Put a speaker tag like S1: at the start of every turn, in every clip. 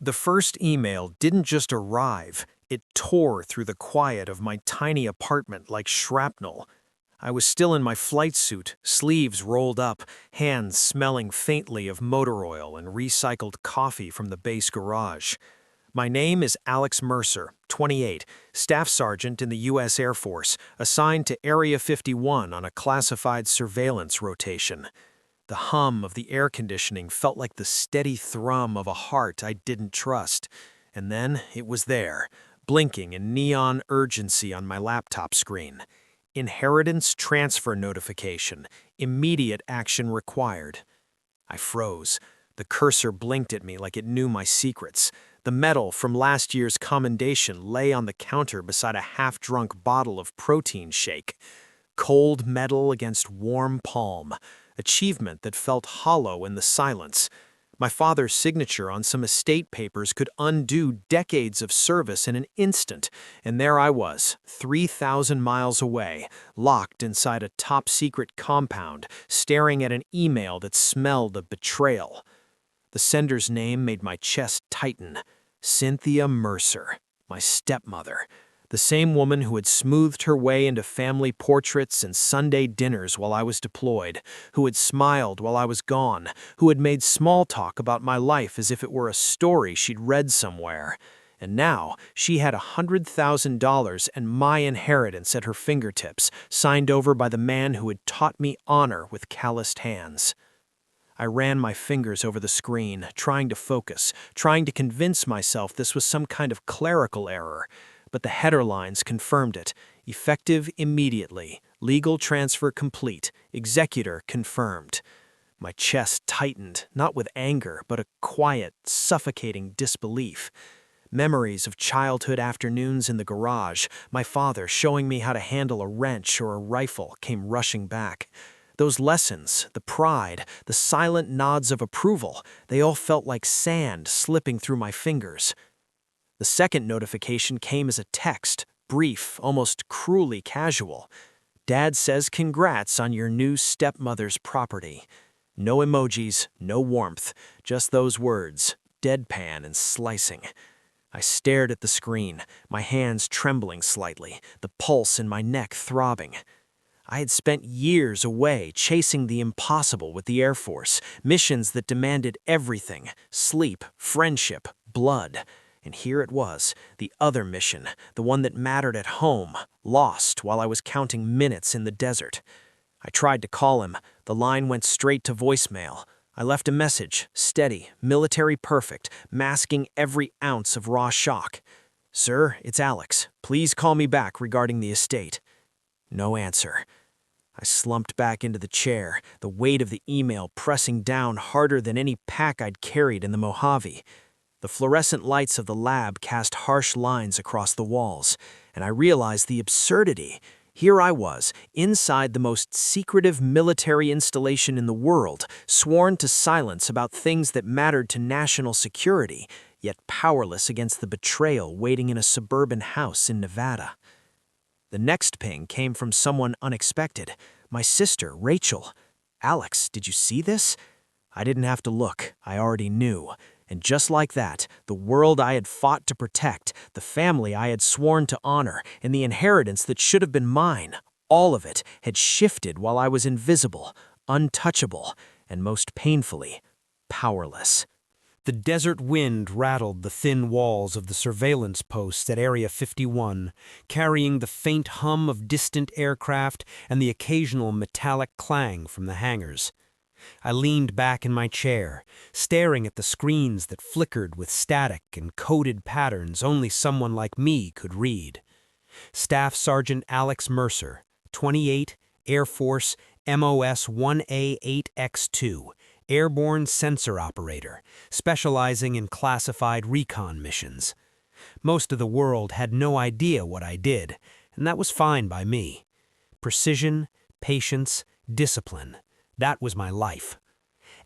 S1: The first email didn't just arrive, it tore through the quiet of my tiny apartment like shrapnel. I was still in my flight suit, sleeves rolled up, hands smelling faintly of motor oil and recycled coffee from the base garage. My name is Alex Mercer, 28, Staff Sergeant in the U.S. Air Force, assigned to Area 51 on a classified surveillance rotation. The hum of the air conditioning felt like the steady thrum of a heart I didn't trust. And then it was there, blinking in neon urgency on my laptop screen. Inheritance transfer notification. Immediate action required. I froze. The cursor blinked at me like it knew my secrets. The medal from last year's commendation lay on the counter beside a half-drunk bottle of protein shake. Cold metal against warm palm. Achievement that felt hollow in the silence. My father's signature on some estate papers could undo decades of service in an instant, and there I was, 3,000 miles away, locked inside a top-secret compound, staring at an email that smelled of betrayal. The sender's name made my chest tighten. Cynthia Mercer, my stepmother. The same woman who had smoothed her way into family portraits and Sunday dinners while I was deployed, who had smiled while I was gone, who had made small talk about my life as if it were a story she'd read somewhere. And now she had $100,000 and my inheritance at her fingertips, signed over by the man who had taught me honor with calloused hands. I ran my fingers over the screen, trying to focus, trying to convince myself this was some kind of clerical error. But the header lines confirmed it. Effective immediately. Legal transfer complete. Executor confirmed. My chest tightened, not with anger, but a quiet, suffocating disbelief. Memories of childhood afternoons in the garage, my father showing me how to handle a wrench or a rifle, came rushing back. Those lessons, the pride, the silent nods of approval, they all felt like sand slipping through my fingers. The second notification came as a text, brief, almost cruelly casual. Dad says congrats on your new stepmother's property. No emojis, no warmth, just those words, deadpan and slicing. I stared at the screen, my hands trembling slightly, the pulse in my neck throbbing. I had spent years away chasing the impossible with the Air Force, missions that demanded everything, sleep, friendship, blood. And here it was, the other mission, the one that mattered at home, lost while I was counting minutes in the desert. I tried to call him. The line went straight to voicemail. I left a message, steady, military perfect, masking every ounce of raw shock. "Sir, it's Alex. Please call me back regarding the estate." No answer. I slumped back into the chair, the weight of the email pressing down harder than any pack I'd carried in the Mojave. The fluorescent lights of the lab cast harsh lines across the walls, and I realized the absurdity. Here I was, inside the most secretive military installation in the world, sworn to silence about things that mattered to national security, yet powerless against the betrayal waiting in a suburban house in Nevada. The next ping came from someone unexpected, my sister, Rachel. "Alex, did you see this?" I didn't have to look, I already knew. And just like that, the world I had fought to protect, the family I had sworn to honor, and the inheritance that should have been mine, all of it had shifted while I was invisible, untouchable, and most painfully, powerless. The desert wind rattled the thin walls of the surveillance posts at Area 51, carrying the faint hum of distant aircraft and the occasional metallic clang from the hangars. I leaned back in my chair, staring at the screens that flickered with static and coded patterns only someone like me could read. Staff Sergeant Alex Mercer, 28, Air Force, MOS 1A8X2, Airborne Sensor Operator, specializing in classified recon missions. Most of the world had no idea what I did, and that was fine by me. Precision, patience, discipline. That was my life.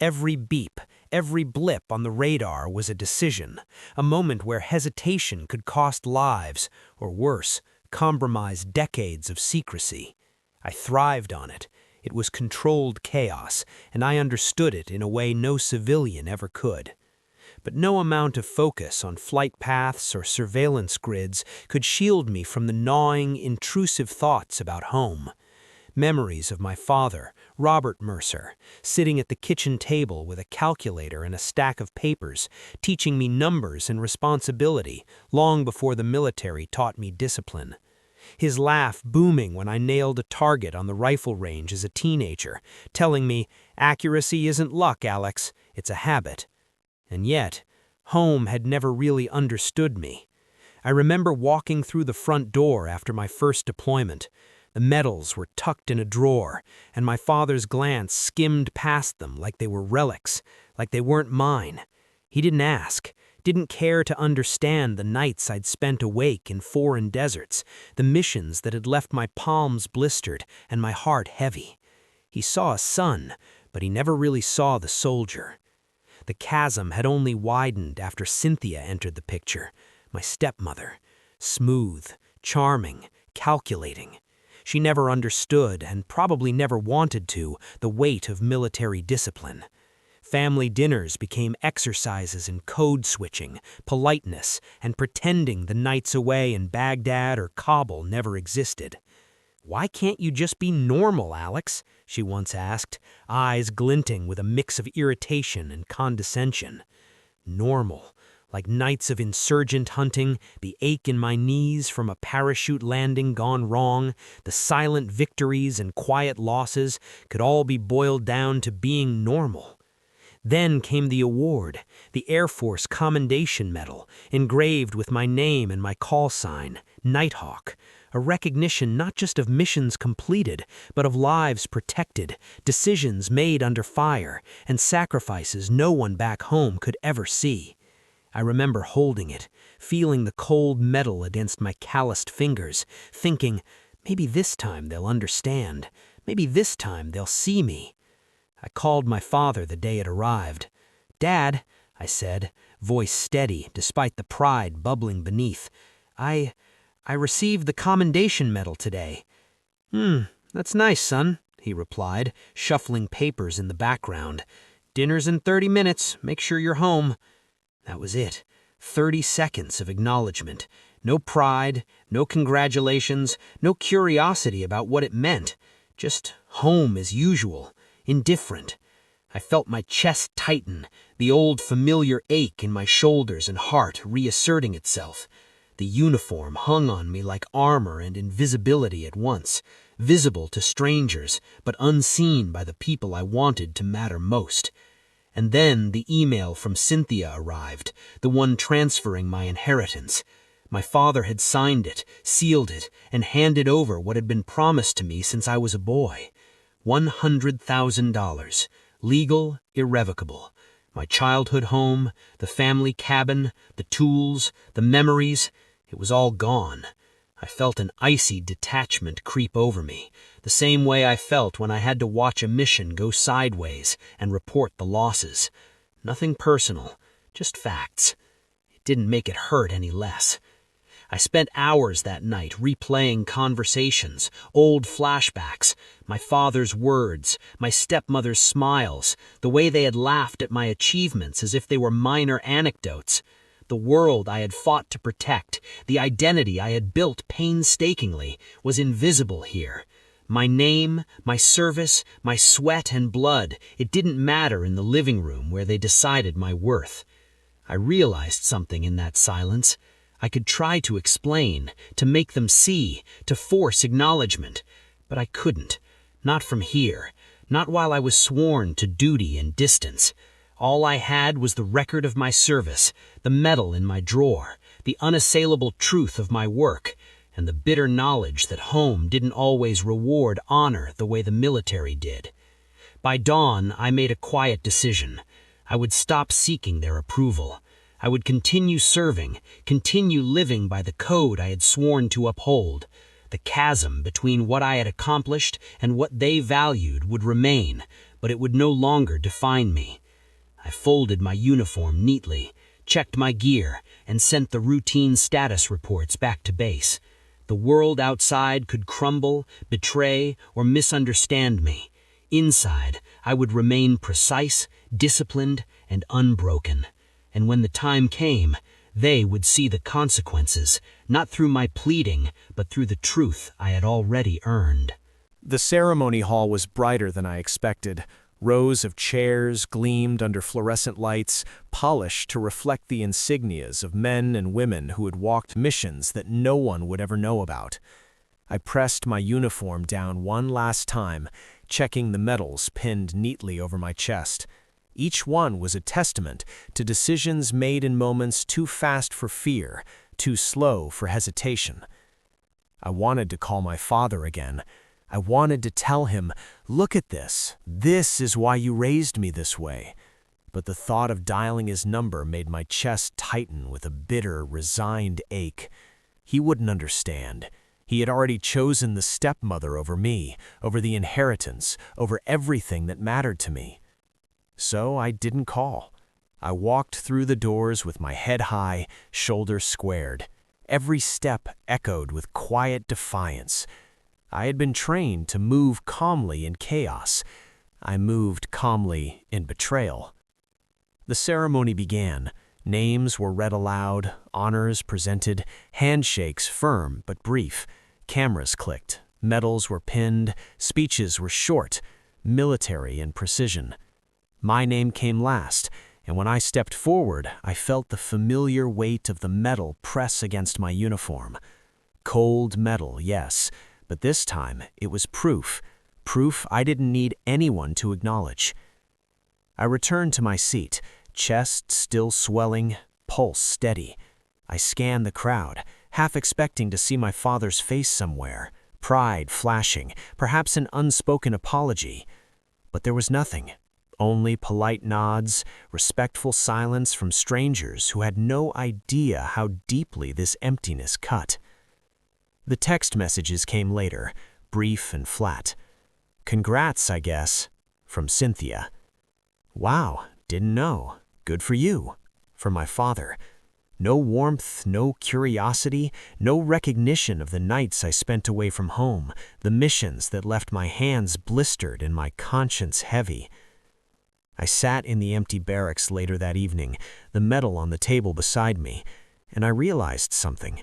S1: Every beep, every blip on the radar was a decision, a moment where hesitation could cost lives, or worse, compromise decades of secrecy. I thrived on it. It was controlled chaos, and I understood it in a way no civilian ever could.
S2: but no amount of focus on flight paths or surveillance grids could shield me from the gnawing, intrusive thoughts about home. Memories of my father, Robert Mercer, sitting at the kitchen table with a calculator and a stack of papers, teaching me numbers and responsibility long before the military taught me discipline. His laugh booming when I nailed a target on the rifle range as a teenager, telling me, "Accuracy isn't luck, Alex, it's a habit." And yet, home had never really understood me. I remember walking through the front door after my first deployment. The medals were tucked in a drawer, and my father's glance skimmed past them like they were relics, like they weren't mine. He didn't ask, didn't care to understand the nights I'd spent awake in foreign deserts, the missions that had left my palms blistered and my heart heavy. He saw a son, but he never really saw the soldier. The chasm had only widened after Cynthia entered the picture, my stepmother. Smooth, charming, calculating. She never understood, and probably never wanted to, the weight of military discipline. Family dinners became exercises in code switching, politeness, and pretending the nights away in Baghdad or Kabul never existed. "Why can't you just be normal, Alex?" she once asked, eyes glinting with a mix of irritation and condescension. Normal, like nights of insurgent hunting, the ache in my knees from a parachute landing gone wrong, the silent victories and quiet losses could all be boiled down to being normal. Then came the award, the Air Force Commendation Medal, engraved with my name and my call sign, Nighthawk, a recognition not just of missions completed, but of lives protected, decisions made under fire, and sacrifices no one back home could ever see. I remember holding it, feeling the cold metal against my calloused fingers, thinking, maybe this time they'll understand, maybe this time they'll see me. I called my father the day it arrived. "Dad," I said, voice steady despite the pride bubbling beneath, I received the commendation medal today." That's nice, son," he replied, shuffling papers in the background. "Dinner's in 30 minutes, make sure you're home." That was it. 30 seconds of acknowledgement. No pride, no congratulations, no curiosity about what it meant. Just home as usual, indifferent. I felt my chest tighten, the old familiar ache in my shoulders and heart reasserting itself. The uniform hung on me like armor and invisibility at once, visible to strangers, but unseen by the people I wanted to matter most. And then the email from Cynthia arrived, the one transferring my inheritance. My father had signed it, sealed it, and handed over what had been promised to me since I was a boy. $100,000. Legal, irrevocable. My childhood home, the family cabin, the tools, the memories, it was all gone. I felt an icy detachment creep over me, the same way I felt when I had to watch a mission go sideways and report the losses. Nothing personal, just facts. It didn't make it hurt any less. I spent hours that night replaying conversations, old flashbacks, my father's words, my stepmother's smiles, the way they had laughed at my achievements as if they were minor anecdotes. The world I had fought to protect, the identity I had built painstakingly, was invisible here. My name, my service, my sweat and blood, it didn't matter in the living room where they decided my worth. I realized something in that silence. I could try to explain, to make them see, to force acknowledgement, but I couldn't. Not from here, not while I was sworn to duty and distance. All I had was the record of my service, the medal in my drawer, the unassailable truth of my work, and the bitter knowledge that home didn't always reward honor the way the military did. By dawn, I made a quiet decision. I would stop seeking their approval. I would continue serving, continue living by the code I had sworn to uphold. The chasm between what I had accomplished and what they valued would remain, but it would no longer define me. I folded my uniform neatly, checked my gear, and sent the routine status reports back to base. The world outside could crumble, betray, or misunderstand me. Inside, I would remain precise, disciplined, and unbroken. and when the time came, they would see the consequences, not through my pleading, but through the truth I had already earned.
S1: The ceremony hall was brighter than I expected. Rows of chairs gleamed under fluorescent lights, polished to reflect the insignias of men and women who had walked missions that no one would ever know about. I pressed my uniform down one last time, checking the medals pinned neatly over my chest. Each one was a testament to decisions made in moments too fast for fear, too slow for hesitation. I wanted to call my father again. I wanted to tell him, "Look at this. This is why you raised me this way." But the thought of dialing his number made my chest tighten with a bitter, resigned ache. He wouldn't understand. He had already chosen the stepmother over me, over the inheritance, over everything that mattered to me. So I didn't call. I walked through the doors with my head high, shoulders squared. Every step echoed with quiet defiance. I had been trained to move calmly in chaos. I moved calmly in betrayal. The ceremony began. Names were read aloud, honors presented, handshakes firm but brief. Cameras clicked, medals were pinned, speeches were short, military in precision. My name came last, and when I stepped forward, I felt the familiar weight of the metal press against my uniform. Cold metal, yes, but this time it was proof I didn't need anyone to acknowledge. I returned to my seat, chest still swelling, pulse steady. I scanned the crowd, half expecting to see my father's face somewhere, pride flashing, perhaps an unspoken apology. But there was nothing. Only polite nods, respectful silence from strangers who had no idea how deeply this emptiness cut. The text messages came later, brief and flat. "Congrats, I guess," from Cynthia. "Wow, didn't know. Good for you," from my father. No warmth, no curiosity, no recognition of the nights I spent away from home, the missions that left my hands blistered and my conscience heavy. I sat in the empty barracks later that evening, the medal on the table beside me, and I realized something.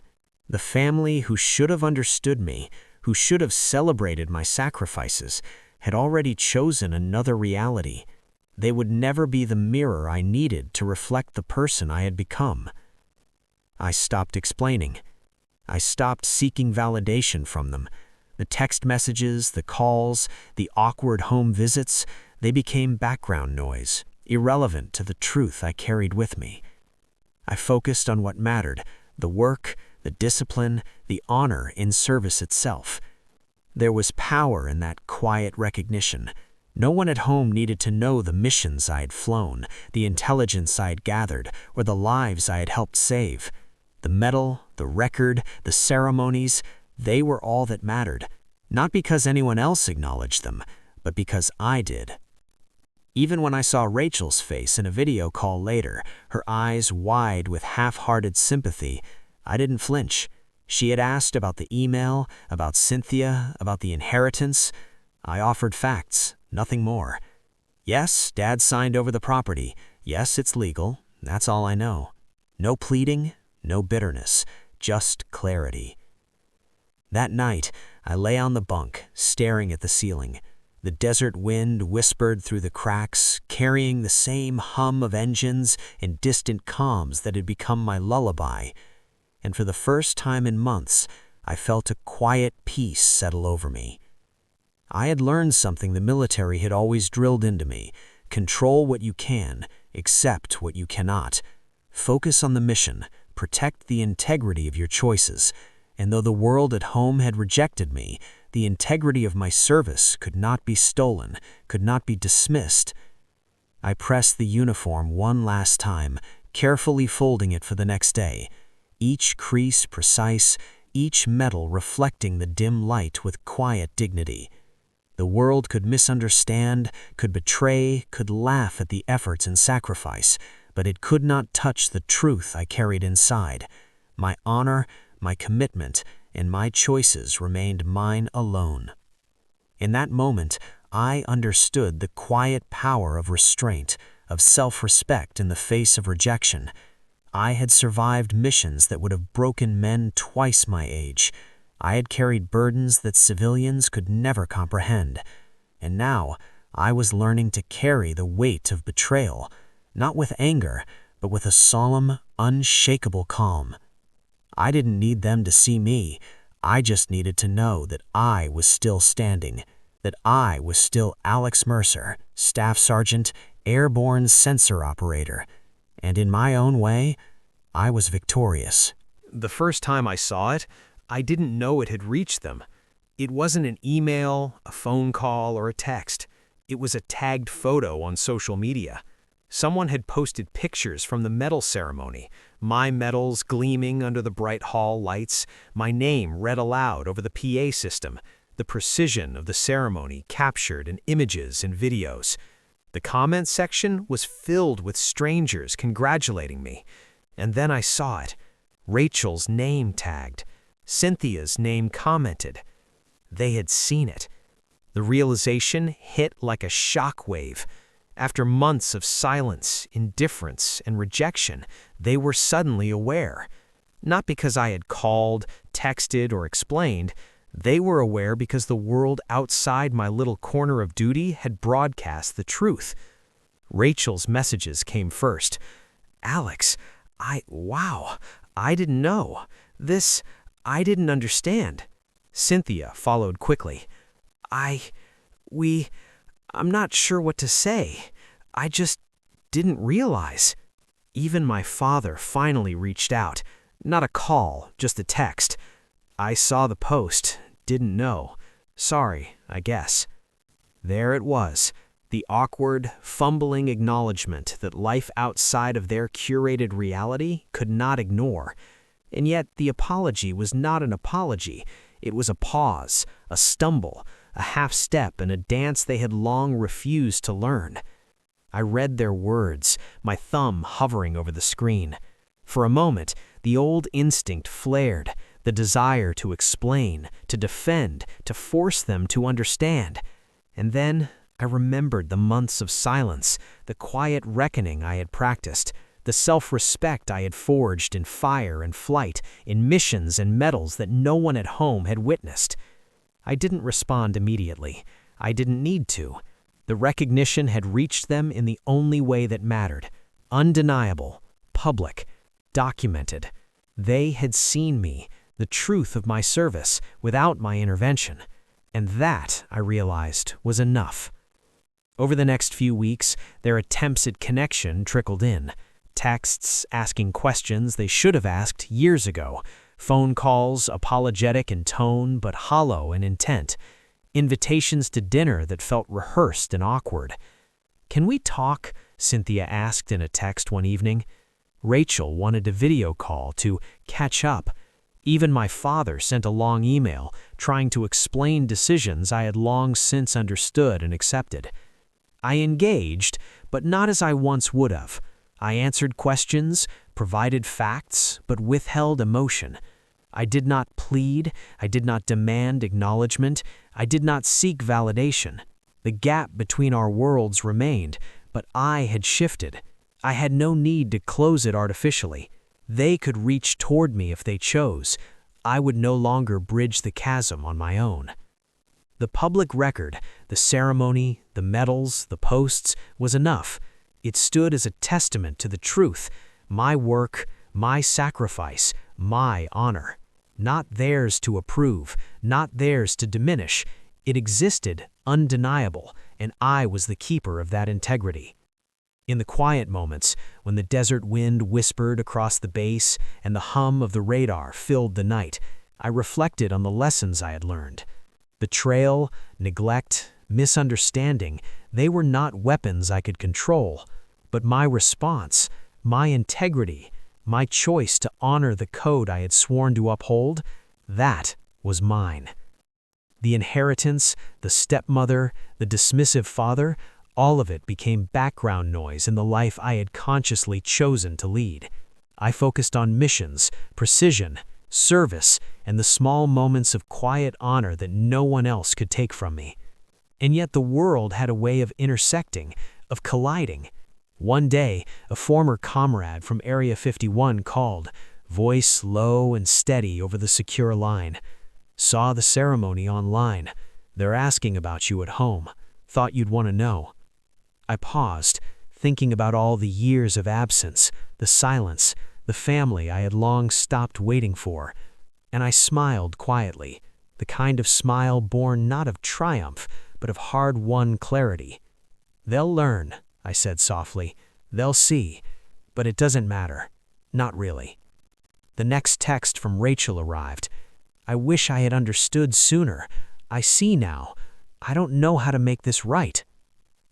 S1: The family who should have understood me, who should have celebrated my sacrifices, had already chosen another reality. They would never be the mirror I needed to reflect the person I had become. I stopped explaining. I stopped seeking validation from them. The text messages, the calls, the awkward home visits, they became background noise, irrelevant to the truth I carried with me. I focused on what mattered, the work, the discipline, the honor in service itself. There was power in that quiet recognition. No one at home needed to know the missions I had flown, the intelligence I had gathered, or the lives I had helped save. The medal, the record, the ceremonies, they were all that mattered, not because anyone else acknowledged them, but because I did. Even when I saw Rachel's face in a video call later, her eyes wide with half-hearted sympathy, I didn't flinch. She had asked about the email, about Cynthia, about the inheritance. I offered facts, nothing more. Yes, Dad signed over the property. Yes, it's legal. That's all I know. No pleading, no bitterness, just clarity. That night, I lay on the bunk, staring at the ceiling. The desert wind whispered through the cracks, carrying the same hum of engines and distant calms that had become my lullaby. And for the first time in months, I felt a quiet peace settle over me. I had learned something the military had always drilled into me: control what you can, accept what you cannot. Focus on the mission, protect the integrity of your choices, and though the world at home had rejected me, the integrity of my service could not be stolen, could not be dismissed. I pressed the uniform one last time, carefully folding it for the next day, each crease precise, each medal reflecting the dim light with quiet dignity. The world could misunderstand, could betray, could laugh at the efforts and sacrifice, but it could not touch the truth I carried inside. My honor, my commitment, and my choices remained mine alone. In that moment, I understood the quiet power of restraint,
S3: of self-respect in the face of rejection. I had survived missions that would have broken men twice my age. I had carried burdens that civilians could never comprehend. And now, I was learning to carry the weight of betrayal, not with anger, but with a solemn, unshakable calm. I didn't need them to see me. I just needed to know that I was still standing, that I was still Alex Mercer, Staff Sergeant, Airborne Sensor Operator. And in my own way, I was victorious.
S1: The first time I saw it, I didn't know it had reached them. It wasn't an email, a phone call, or a text. It was a tagged photo on social media. Someone had posted pictures from the medal ceremony, my medals gleaming under the bright hall lights, my name read aloud over the PA system, the precision of the ceremony captured in images and videos. The comment section was filled with strangers congratulating me. And then I saw it. Rachel's name tagged. Cynthia's name commented. They had seen it. The realization hit like a shockwave. After months of silence, indifference, and rejection, they were suddenly aware. Not because I had called, texted, or explained. They were aware because the world outside my little corner of duty had broadcast the truth. Rachel's messages came first. Alex, wow, I didn't know. I didn't understand. Cynthia followed quickly. I'm not sure what to say. I just didn't realize. Even my father finally reached out. Not a call, just a text. I saw the post, didn't know. Sorry, I guess. There it was, the awkward, fumbling acknowledgement that life outside of their curated reality could not ignore. And yet the apology was not an apology. It was a pause, a stumble, a half-step in a dance they had long refused to learn. I read their words, my thumb hovering over the screen. For a moment, the old instinct flared, the desire to explain, to defend, to force them to understand. And then I remembered the months of silence, the quiet reckoning I had practiced, the self-respect I had forged in fire and flight, in missions and medals that no one at home had witnessed. I didn't respond immediately. I didn't need to. The recognition had reached them in the only way that mattered. Undeniable, public, documented. They had seen me, the truth of my service, without my intervention. And that, I realized, was enough. Over the next few weeks, their attempts at connection trickled in. Texts asking questions they should have asked years ago. Phone calls, apologetic in tone but hollow in intent. Invitations to dinner that felt rehearsed and awkward. "Can we talk?" Cynthia asked in a text one evening. Rachel wanted a video call to catch up. Even my father sent a long email trying to explain decisions I had long since understood and accepted. I engaged, but not as I once would have. I answered questions, provided facts, but withheld emotion. I did not plead, I did not demand acknowledgement, I did not seek validation. The gap between our worlds remained, but I had shifted. I had no need to close it artificially. They could reach toward me if they chose. I would no longer bridge the chasm on my own. The public record, the ceremony, the medals, the posts, was enough. It stood as a testament to the truth, my work, my sacrifice, my honor. Not theirs to approve, not theirs to diminish. It existed, undeniable, and I was the keeper of that integrity. In the quiet moments, when the desert wind whispered across the base and the hum of the radar filled the night, I reflected on the lessons I had learned. Betrayal, neglect, misunderstanding, they were not weapons I could control, but my response, my integrity, my choice to honor the code I had sworn to uphold, that was mine. The inheritance, the stepmother, the dismissive father, all of it became background noise in the life I had consciously chosen to lead. I focused on missions, precision, service, and the small moments of quiet honor that no one else could take from me. And yet the world had a way of intersecting, of colliding.
S2: One day, a former comrade from Area 51 called, voice low and steady over the secure line. Saw the ceremony online. They're asking about you at home. Thought you'd want to know. I paused, thinking about all the years of absence, the silence, the family I had long stopped waiting for, and I smiled quietly, the kind of smile born not of triumph, but of hard-won clarity. They'll learn, I said softly. They'll see, but it doesn't matter. Not really. The next text from Rachel arrived. I wish I had understood sooner. I see now. I don't know how to make this right.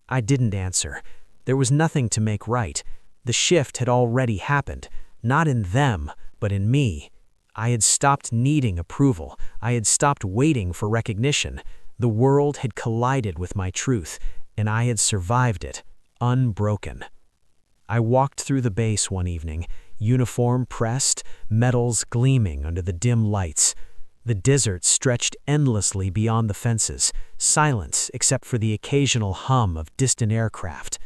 S2: I didn't answer. There was nothing to make right. The shift had already happened, not in them, but in me. I had stopped needing approval. I had stopped waiting for recognition. The world had collided with my truth, and I had survived it, unbroken. I walked through the base one evening, uniform pressed, medals gleaming under the dim lights. The desert stretched endlessly beyond the fences, silence except for the occasional hum of distant aircraft.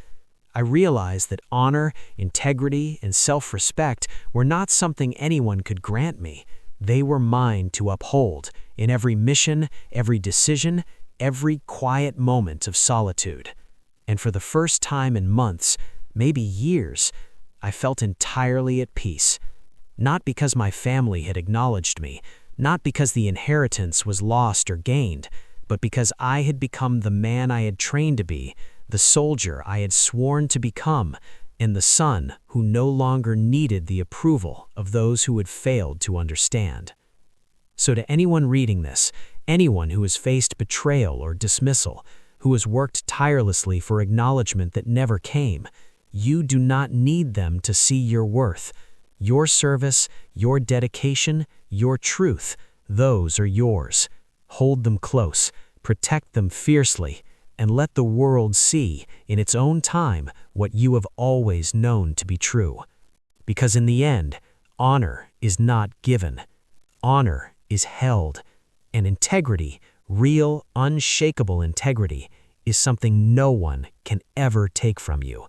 S2: I realized that honor, integrity, and self-respect were not something anyone could grant me. They were mine to uphold in every mission, every decision, every quiet moment of solitude. And for the first time in months, maybe years, I felt entirely at peace. Not because my family had acknowledged me, not because the inheritance was lost or gained, but because I had become the man I had trained to be, the soldier I had sworn to become, and the son who no longer needed the approval of those who had failed to understand. So to anyone reading this, anyone who has faced betrayal or dismissal, who has worked tirelessly for acknowledgement that never came, you do not need them to see your worth. Your service, your dedication, your truth, those are yours. Hold them close, protect them fiercely, and let the world see, in its own time, what you have always known to be true. Because in the end, honor is not given. Honor is held. And integrity, real, unshakable integrity, is something no one can ever take from you.